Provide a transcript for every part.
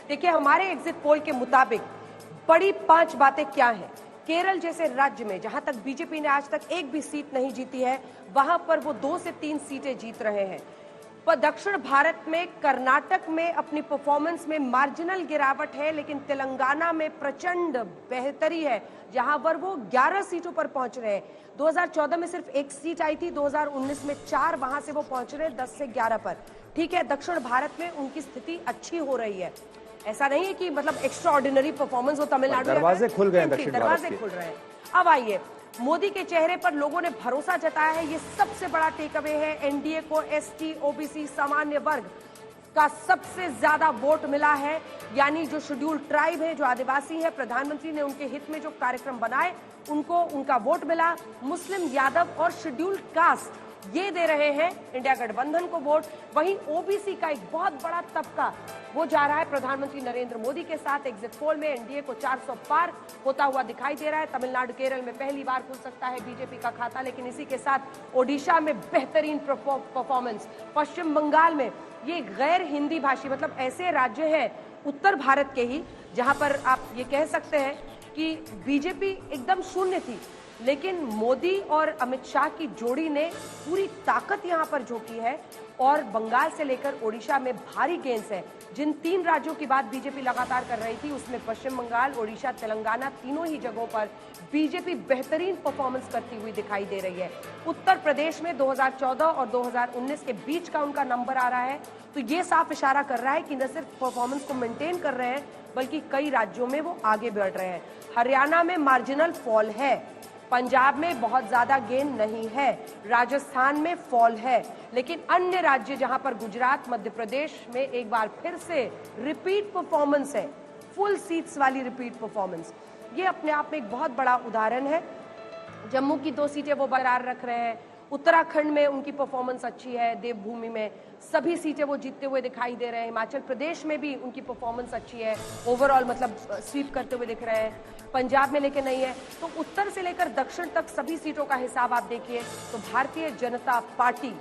देखिए, हमारे exit poll के मुताबिक बड़ी 5 बातें क्या हैं। केरल जैसे राज्य में जहां तक बीजेपी ने आज तक एक भी सीट नहीं जीती है, वहां पर वो 2 से 3 सीटें जीत रहे हैं। पर दक्षिण भारत में कर्नाटक में अपनी परफॉर्मेंस में मार्जिनल गिरावट है, लेकिन तेलंगाना में प्रचंड बेहतरी है, जहां पर वो 11 सीटों पर पहुंच रहे हैं। 2014 में सिर्फ 1 सीट आई थी, 2019 में 4, वहां से वो पहुंच रहे हैं 10 से 11 पर। ठीक है, दक्षिण भारत में उनकी स्थिति अच्छी हो रही है, ऐसा नहीं है कि मतलब एक्स्ट्रा ऑर्डिनरी परफॉर्मेंस हो तमिलनाडु। दरवाजे खुल गए, दरवाजे खुल रहे हैं। अब आइए, मोदी के चेहरे पर लोगों ने भरोसा जताया है, ये सबसे बड़ा टेक अवे है। एनडीए को एसटी, ओबीसी, सामान्य वर्ग का सबसे ज्यादा वोट मिला है, यानी जो शेड्यूल ट्राइब है, जो आदिवासी है, प्रधानमंत्री ने उनके हित में जो कार्यक्रम बनाए उनको उनका वोट मिला। मुस्लिम, यादव और शेड्यूल कास्ट ये दे रहे हैं इंडिया गठबंधन को वोट। वहीं ओबीसी का एक बहुत बड़ा तबका वो जा रहा है प्रधानमंत्री नरेंद्र मोदी के साथ। एग्जिट पोल में एनडीए को 400 पार होता हुआ दिखाई दे रहा है। तमिलनाडु, केरल में पहली बार खुल सकता है बीजेपी का खाता, लेकिन इसी के साथ ओडिशा में बेहतरीन परफॉर्मेंस। पश्चिम बंगाल में ये गैर हिंदी भाषी, मतलब ऐसे राज्य हैं उत्तर भारत के ही जहां पर आप ये कह सकते हैं कि बीजेपी एकदम शून्य थी, लेकिन मोदी और अमित शाह की जोड़ी ने पूरी ताकत यहां पर झोंकी है और बंगाल से लेकर ओडिशा में भारी गेंस है। जिन 3 राज्यों की बात बीजेपी लगातार कर रही थी, उसमें पश्चिम बंगाल, ओडिशा, तेलंगाना, तीनों ही जगहों पर बीजेपी बेहतरीन परफॉर्मेंस करती हुई दिखाई दे रही है। उत्तर प्रदेश में 2014 और 2019 के बीच का उनका नंबर आ रहा है, तो ये साफ इशारा कर रहा है कि न सिर्फ परफॉर्मेंस को मेंटेन कर रहे हैं, बल्कि कई राज्यों में वो आगे बढ़ रहे हैं। हरियाणा में मार्जिनल फॉल है, पंजाब में बहुत ज्यादा गेन नहीं है, राजस्थान में फॉल है, लेकिन अन्य राज्य जहां पर गुजरात, मध्य प्रदेश में एक बार फिर से रिपीट परफॉर्मेंस है, फुल सीट्स वाली रिपीट परफॉर्मेंस। ये अपने आप में एक बहुत बड़ा उदाहरण है। जम्मू की 2 सीटें वो बरकरार रख रहे हैं। उत्तराखंड में उनकी परफॉर्मेंस अच्छी है, देवभूमि में सभी सीटें वो जीतते हुए दिखाई दे रहे हैं। हिमाचल प्रदेश में भी उनकी परफॉर्मेंस अच्छी है, ओवरऑल मतलब स्वीप करते हुए दिख रहे हैं। पंजाब में लेकिन नहीं है। तो उत्तर से लेकर दक्षिण तक सभी सीटों का हिसाब आप देखिए तो भारतीय जनता पार्टी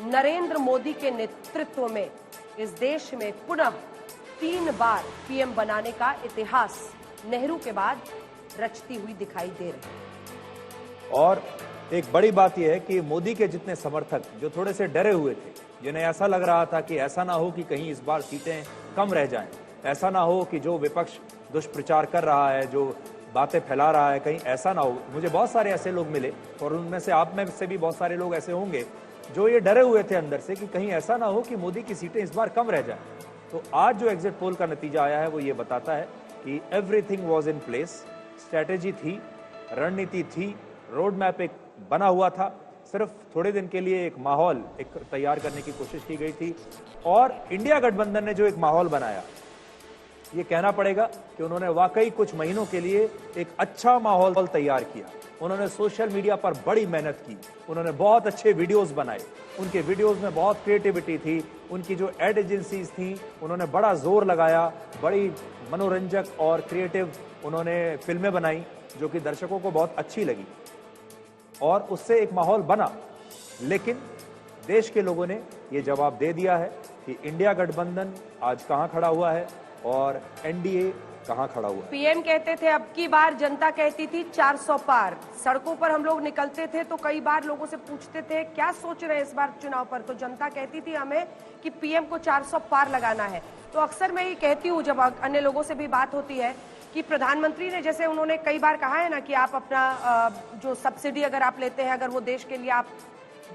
नरेंद्र मोदी के नेतृत्व में इस देश में पुनः 3 बार पीएम बनाने का इतिहास नेहरू के बाद रचती हुई दिखाई दे रही है। और एक बड़ी बात यह है कि मोदी के जितने समर्थक जो थोड़े से डरे हुए थे, जिन्हें ऐसा लग रहा था कि ऐसा ना हो कि कहीं इस बार सीटें कम रह जाएं, ऐसा ना हो कि जो विपक्ष दुष्प्रचार कर रहा है, जो बातें फैला रहा है, कहीं ऐसा ना हो। मुझे बहुत सारे ऐसे लोग मिले और उनमें से आप में से भी बहुत सारे लोग ऐसे होंगे जो ये डरे हुए थे अंदर से कि कहीं ऐसा ना हो कि मोदी की सीटें इस बार कम रह जाएं। तो आज जो एग्जिट पोल का नतीजा आया है वो ये बताता है कि everything was in place, strategy थी, रणनीति थी, रोड मैप एक बना हुआ था, सिर्फ थोड़े दिन के लिए एक माहौल तैयार करने की कोशिश की गई थी। और इंडिया गठबंधन ने जो एक माहौल बनाया, ये कहना पड़ेगा कि उन्होंने वाकई कुछ महीनों के लिए एक अच्छा माहौल तैयार किया। उन्होंने सोशल मीडिया पर बड़ी मेहनत की, उन्होंने बहुत अच्छे वीडियोस बनाए, उनके वीडियोस में बहुत क्रिएटिविटी थी, उनकी जो एड एजेंसीज थी उन्होंने बड़ा जोर लगाया, बड़ी मनोरंजक और क्रिएटिव उन्होंने फिल्में बनाई जो कि दर्शकों को बहुत अच्छी लगी और उससे एक माहौल बना। लेकिन देश के लोगों ने ये जवाब दे दिया है कि इंडिया गठबंधन आज कहां खड़ा हुआ है और एनडीए कहां खड़ा हुआ है। पीएम कहते थे अब की बार, जनता कहती थी 400 पार। सड़कों पर हम लोग निकलते थे तो कई बार लोगों से पूछते थे क्या सोच रहे हैं इस बार चुनाव पर, तो जनता कहती थी हमें कि पीएम को 400 पार लगाना है। तो अक्सर मैं ये कहती हूँ जब अन्य लोगों से भी बात होती है कि प्रधानमंत्री ने, जैसे उन्होंने कई बार कहा है ना कि आप अपना जो सब्सिडी अगर आप लेते हैं, अगर वो देश के लिए आप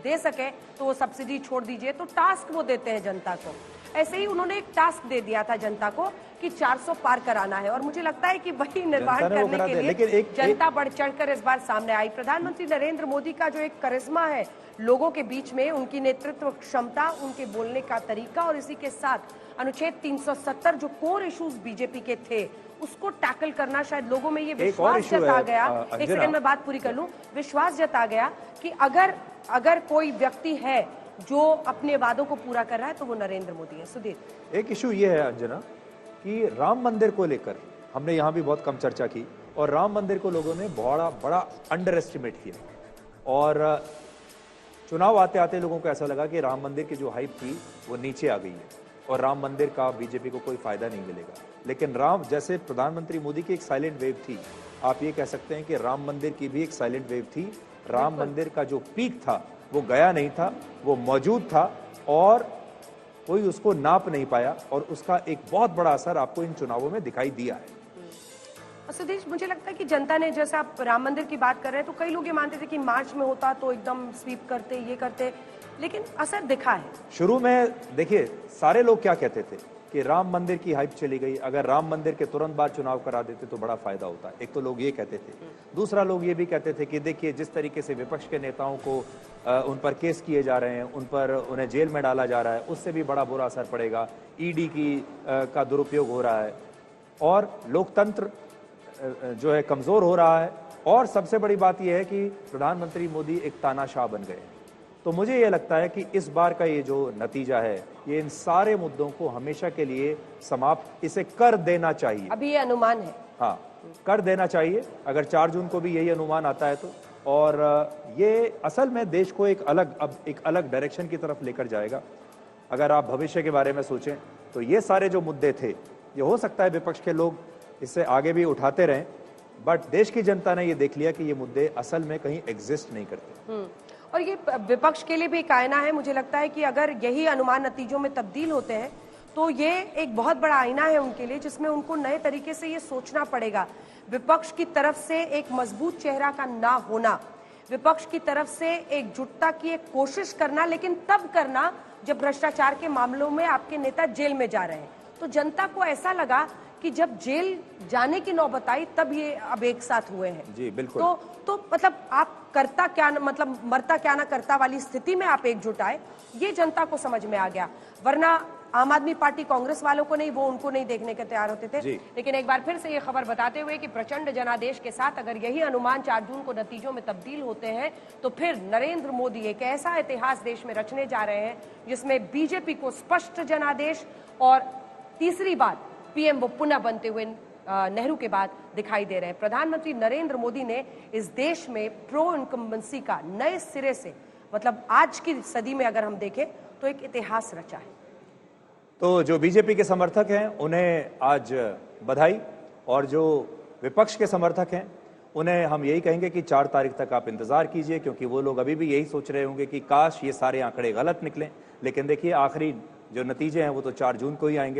दे सके तो वो सब्सिडी छोड़ दीजिए, तो टास्क वो देते हैं जनता को। ऐसे ही उन्होंने एक टास्क दे दिया था जनता को कि 400 पार कराना है और मुझे लगता है कि वही निर्वहन करने के लिए जनता बढ़ चढ़कर इस बार सामने आई। प्रधानमंत्री नरेंद्र मोदी का जो एक करिश्मा है लोगों के बीच में, उनकी नेतृत्व क्षमता, उनके बोलने का तरीका और इसी के साथ अनुच्छेद 370 जो कोर इश्यूज बीजेपी के थे उसको टैकल करना, शायद लोगों में ये विश्वास जता गया। एक सेकंड में बात पूरी कर लूं। विश्वास जता गया कि अगर कोई व्यक्ति है जो अपने वादों को पूरा कर रहा है तो वो नरेंद्र मोदी है। सुधीर, एक इशू ये है अंजना कि राम मंदिर को लेकर हमने यहाँ भी बहुत कम चर्चा की और राम मंदिर को लोगों ने बड़ा अंडर एस्टिमेट किया और चुनाव आते आते लोगों को ऐसा लगा कि राम मंदिर की जो हाइप थी वो नीचे आ गई है। और राम मंदिर का बीजेपी को कोई फायदा नहीं मिलेगा। लेकिन राम, जैसे प्रधानमंत्री मोदी की एक साइलेंट वेव थी, आप ये कह सकते हैं कि राम मंदिर की भी एक साइलेंट वेव थी। राम मंदिर का जो पीक था वो गया नहीं था, वो मौजूद था और कोई उसको नाप नहीं पाया, और उसका एक बहुत बड़ा असर आपको इन चुनावों में दिखाई दिया है। सुदेश, मुझे लगता है कि जनता ने, जैसे आप राम मंदिर की बात कर रहे हैं, तो कई लोग ये मानते थे कि मार्च में होता तो एकदम स्वीप करते, ये करते, लेकिन असर दिखा है। शुरू में देखिए, सारे लोग क्या कहते थे कि राम मंदिर की हाइप चली गई, अगर राम मंदिर के तुरंत बाद चुनाव करा देते तो बड़ा फायदा होता। एक तो लोग ये कहते थे, दूसरा लोग ये भी कहते थे कि देखिए जिस तरीके से विपक्ष के नेताओं को उन पर केस किए जा रहे हैं, उन्हें जेल में डाला जा रहा है, उससे भी बड़ा बुरा असर पड़ेगा, ईडी का दुरुपयोग हो रहा है और लोकतंत्र जो है कमजोर हो रहा है, और सबसे बड़ी बात यह है कि प्रधानमंत्री मोदी एक तानाशाह बन गए हैं। तो मुझे ये लगता है कि इस बार का ये जो नतीजा है, ये इन सारे मुद्दों को हमेशा के लिए समाप्त इसे कर देना चाहिए। अभी ये अनुमान है, हाँ, कर देना चाहिए, अगर 4 जून को भी यही अनुमान आता है तो। और ये असल में देश को एक अलग डायरेक्शन की तरफ लेकर जाएगा। अगर आप भविष्य के बारे में सोचें तो ये सारे जो मुद्दे थे, ये हो सकता है विपक्ष के लोग इससे आगे भी उठाते रहें, बट देश की जनता ने ये देख लिया कि ये मुद्दे असल में कहीं एग्जिस्ट नहीं करते। और ये विपक्ष के लिए भी एक आईना है। मुझे लगता है कि अगर यही अनुमान नतीजों में तब्दील होते हैं तो ये एक बहुत बड़ा आईना है उनके लिए, जिसमें उनको नए तरीके से ये सोचना पड़ेगा। विपक्ष की तरफ से एक मजबूत चेहरा का ना होना, विपक्ष की तरफ से एकजुटता की एक कोशिश करना, लेकिन तब करना जब भ्रष्टाचार के मामलों में आपके नेता जेल में जा रहे हैं। तो जनता को ऐसा लगा कि जब जेल जाने की नौबत आई तब ये अब एक साथ हुए हैं। जी बिल्कुल। तो मतलब आप करता क्या न, मतलब मरता क्या ना करता वाली स्थिति में आप एकजुट आए, ये जनता को समझ में आ गया। वरना आम आदमी पार्टी कांग्रेस वालों को नहीं, वो उनको नहीं देखने के तैयार होते थे। लेकिन एक बार फिर से ये खबर बताते हुए कि प्रचंड जनादेश के साथ अगर यही अनुमान 4 जून को नतीजों में तब्दील होते हैं तो फिर नरेंद्र मोदी एक ऐसा इतिहास देश में रचने जा रहे हैं जिसमें बीजेपी को स्पष्ट जनादेश और तीसरी बार पीएम वो पुनः बनते हुए नेहरू के बाद दिखाई दे रहे हैं। प्रधानमंत्री नरेंद्र मोदी ने इस देश में प्रो इनकम्बेंसी का नए सिरे से, मतलब आज की सदी में अगर हम देखें तो एक इतिहास रचा है। तो जो बीजेपी के समर्थक हैं उन्हें आज बधाई, और जो विपक्ष के समर्थक हैं उन्हें हम यही कहेंगे कि 4 तारीख तक आप इंतजार कीजिए, क्योंकि वो लोग अभी भी यही सोच रहे होंगे कि काश ये सारे आंकड़े गलत निकलें। लेकिन देखिए, आखिरी जो नतीजे हैं वो तो 4 जून को ही आएंगे।